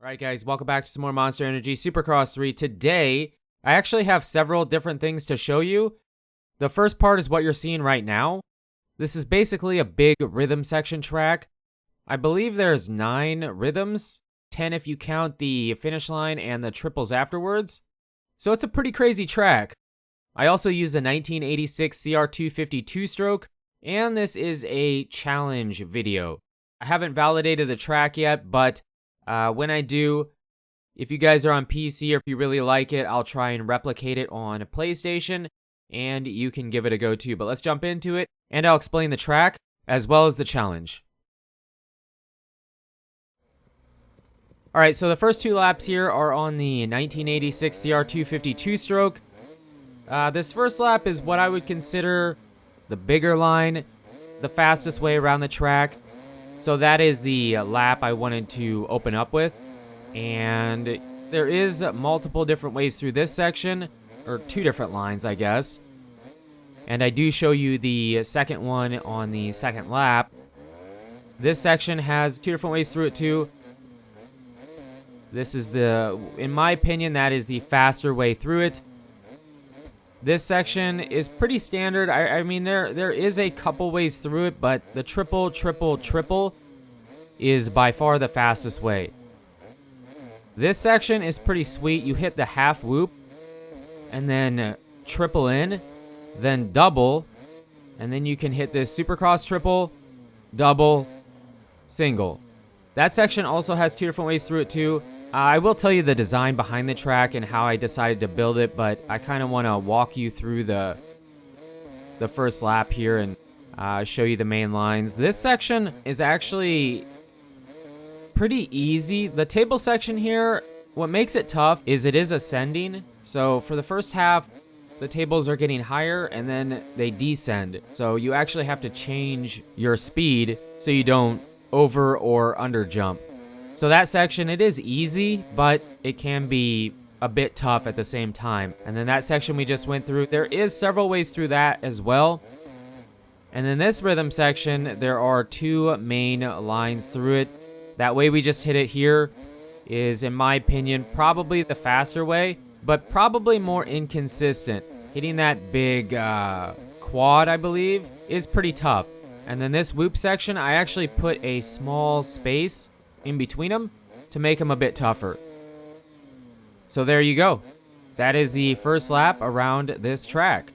Alright guys, welcome back to some more Monster Energy Supercross 3. Today, I actually have several different things to show you. The first part is what you're seeing right now. This is basically a big rhythm section track. I believe there's 9 rhythms, 10 if you count the finish line and the triples afterwards. So it's a pretty crazy track. I also use a 1986 CR250 two-stroke, and this is a challenge video. I haven't validated the track yet, but when I do, if you guys are on PC or if you really like it, I'll try and replicate it on PlayStation, and you can give it a go too. But let's jump into it, and I'll explain the track as well as the challenge. Alright, so the first 2 laps here are on the 1986 CR250 two-stroke. This first lap is what I would consider the bigger line, the fastest way around the track. So that is the lap I wanted to open up with. And there is multiple different ways through this section, or 2 different lines, I guess. And I do show you the second one on the second lap. This section has 2 different ways through it too. This is in my opinion, that is the faster way through it. This section is pretty standard. I mean, there is a couple ways through it, but the triple, triple, triple is by far the fastest way. This section is pretty sweet. You hit the half whoop, and then triple in, then double, and then you can hit this Supercross triple, double, single. That section also has 2 different ways through it too. I will tell you the design behind the track and how I decided to build it, but I kind of want to walk you through the first lap here and show you the main lines. This section is actually pretty easy. The table section here, what makes it tough is it is ascending. So for the first half, the tables are getting higher and then they descend. So you actually have to change your speed so you don't over or under jump. So that section, it is easy, but it can be a bit tough at the same time. And then that section we just went through, there is several ways through that as well. And then this rhythm section, there are 2 main lines through it. That way we just hit it here is, in my opinion, probably the faster way, but probably more inconsistent. Hitting that big quad, I believe, is pretty tough. And then this whoop section, I actually put a small space in between them to make them a bit tougher. So there you go. That is the first lap around this track.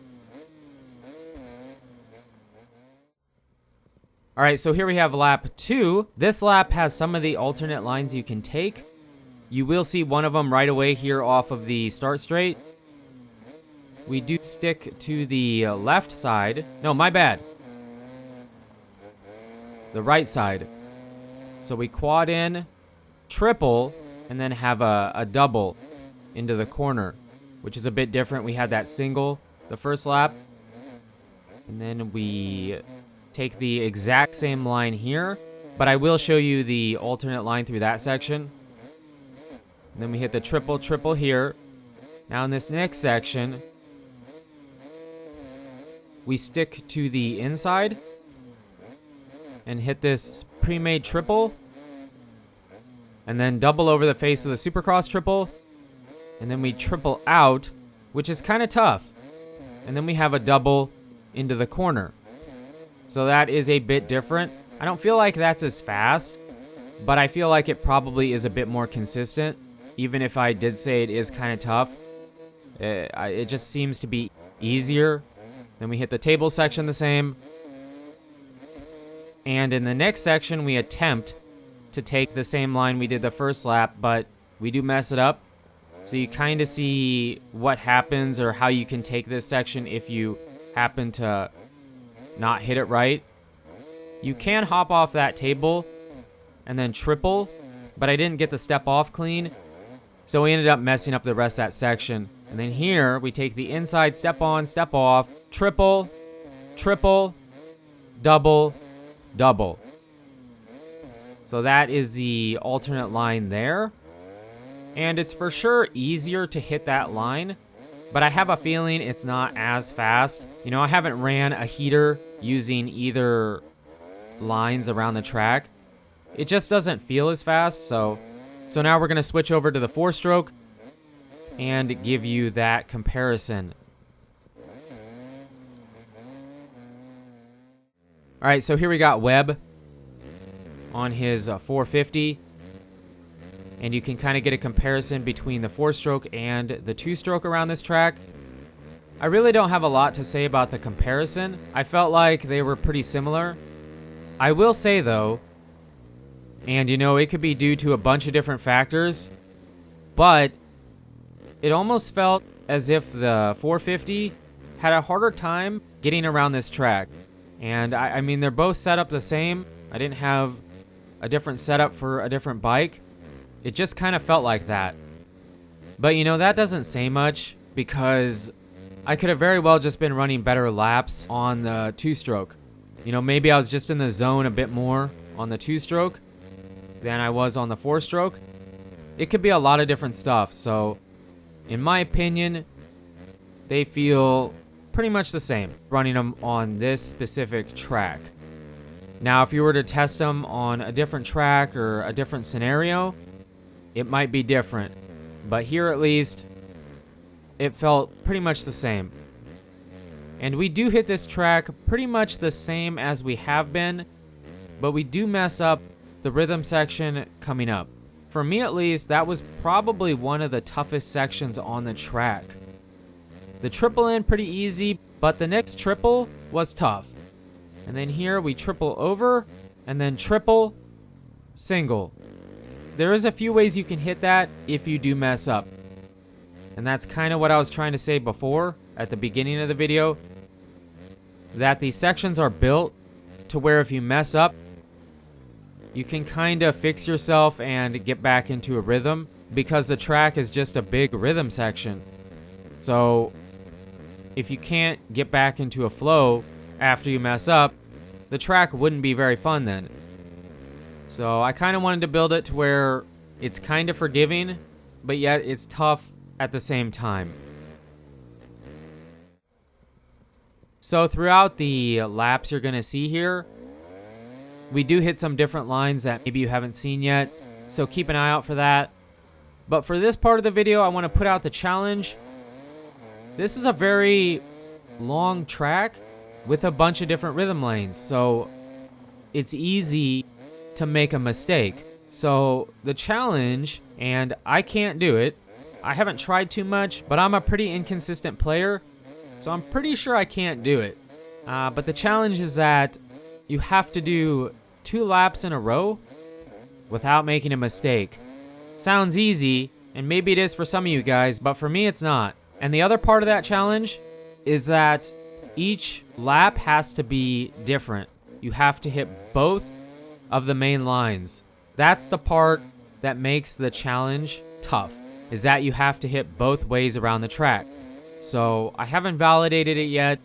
Alright, so here we have lap 2. This lap has some of the alternate lines you can take. You will see one of them right away here off of the start straight. We do stick to the left side. No, my bad. The right side. So we quad in, triple, and then have a double into the corner, which is a bit different. We had that single the first lap. And then we take the exact same line here, but I will show you the alternate line through that section. And then we hit the triple, triple here. Now in this next section, we stick to the inside and hit this pre-made triple, and then double over the face of the Supercross triple, and then we triple out, which is kind of tough, and then we have a double into the corner. So that is a bit different. I don't feel like that's as fast, but I feel like it probably is a bit more consistent, even if I did say it is kind of tough. It just seems to be easier. Then we hit the table section the same. And in the next section, we attempt to take the same line we did the first lap, but we do mess it up. So you kind of see what happens or how you can take this section if you happen to not hit it right. You can hop off that table and then triple, but I didn't get the step off clean. So we ended up messing up the rest of that section. And then here, we take the inside step on, step off, triple, triple, double, double. So that is the alternate line there. And it's for sure easier to hit that line, but I have a feeling it's not as fast. You know, I haven't ran a heater using either lines around the track. It just doesn't feel as fast, so So now we're going to switch over to the 4-stroke and give you that comparison. All right, so here we got Webb on his 450. And you can kind of get a comparison between the 4-stroke and the 2-stroke around this track. I really don't have a lot to say about the comparison. I felt like they were pretty similar. I will say though, and you know, it could be due to a bunch of different factors, but it almost felt as if the 450 had a harder time getting around this track. And I mean, they're both set up the same. I didn't have a different setup for a different bike. It just kind of felt like that. But you know, that doesn't say much because I could have very well just been running better laps on the 2-stroke. You know, maybe I was just in the zone a bit more on the 2-stroke than I was on the 4-stroke. It could be a lot of different stuff. So, in my opinion, they feel pretty much the same running them on this specific track. Now, if you were to test them on a different track or a different scenario, it might be different. But here at least, it felt pretty much the same. And we do hit this track pretty much the same as we have been, but we do mess up the rhythm section coming up. For me at least, that was probably one of the toughest sections on the track. The triple in pretty easy, but the next triple was tough. And then here we triple over, and then triple, single. There is a few ways you can hit that if you do mess up. And that's kind of what I was trying to say before at the beginning of the video, that these sections are built to where if you mess up, you can kind of fix yourself and get back into a rhythm because the track is just a big rhythm section. So if you can't get back into a flow after you mess up, the track wouldn't be very fun then. So I kind of wanted to build it to where it's kind of forgiving, but yet it's tough at the same time. So throughout the laps you're going to see here, we do hit some different lines that maybe you haven't seen yet, so keep an eye out for that. But for this part of the video, I want to put out the challenge. This is a very long track with a bunch of different rhythm lanes, so it's easy to make a mistake. So the challenge, and I can't do it, I haven't tried too much, but I'm a pretty inconsistent player, so I'm pretty sure I can't do it. But the challenge is that you have to do 2 laps in a row without making a mistake. Sounds easy, and maybe it is for some of you guys, but for me it's not. And the other part of that challenge is that each lap has to be different. You have to hit both of the main lines. That's the part that makes the challenge tough, is that you have to hit both ways around the track. So I haven't validated it yet,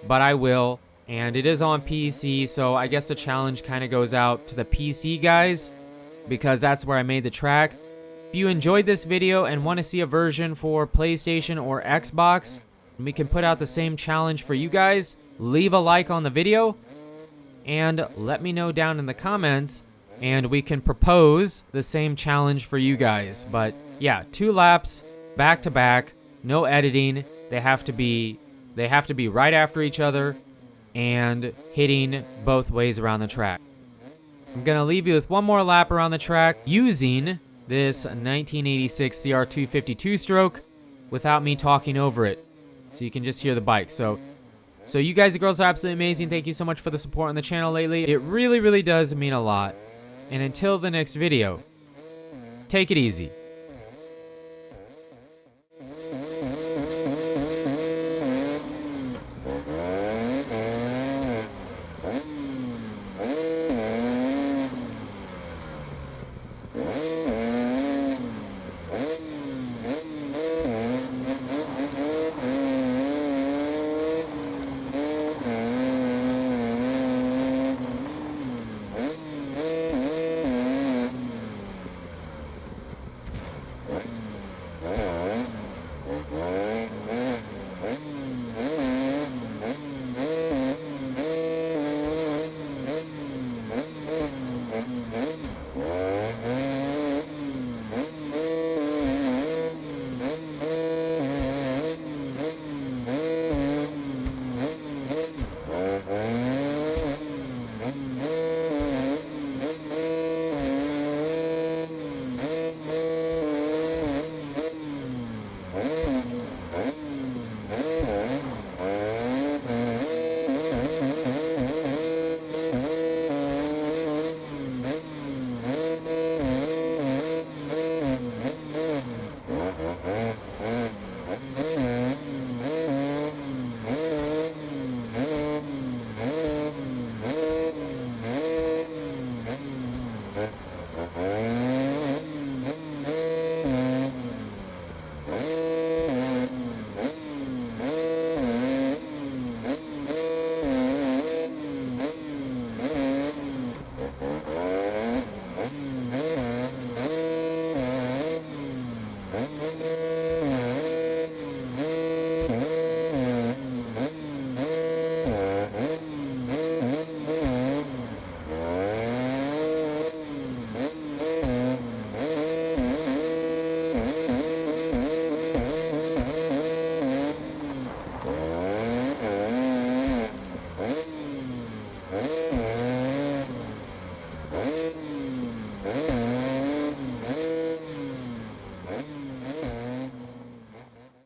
but I will. And it is on PC, so I guess the challenge kind of goes out to the PC guys because that's where I made the track. If you enjoyed this video and want to see a version for PlayStation or Xbox, we can put out the same challenge for you guys. Leave a like on the video and let me know down in the comments and we can propose the same challenge for you guys. But yeah, 2 laps back to back, no editing. They have to be right after each other and hitting both ways around the track. I'm going to leave you with one more lap around the track using this 1986 CR252 stroke without me talking over it, so you can just hear the bike. So you guys and girls are absolutely amazing. Thank you so much for the support on the channel lately. It really, really does mean a lot. And until the next video, take it easy.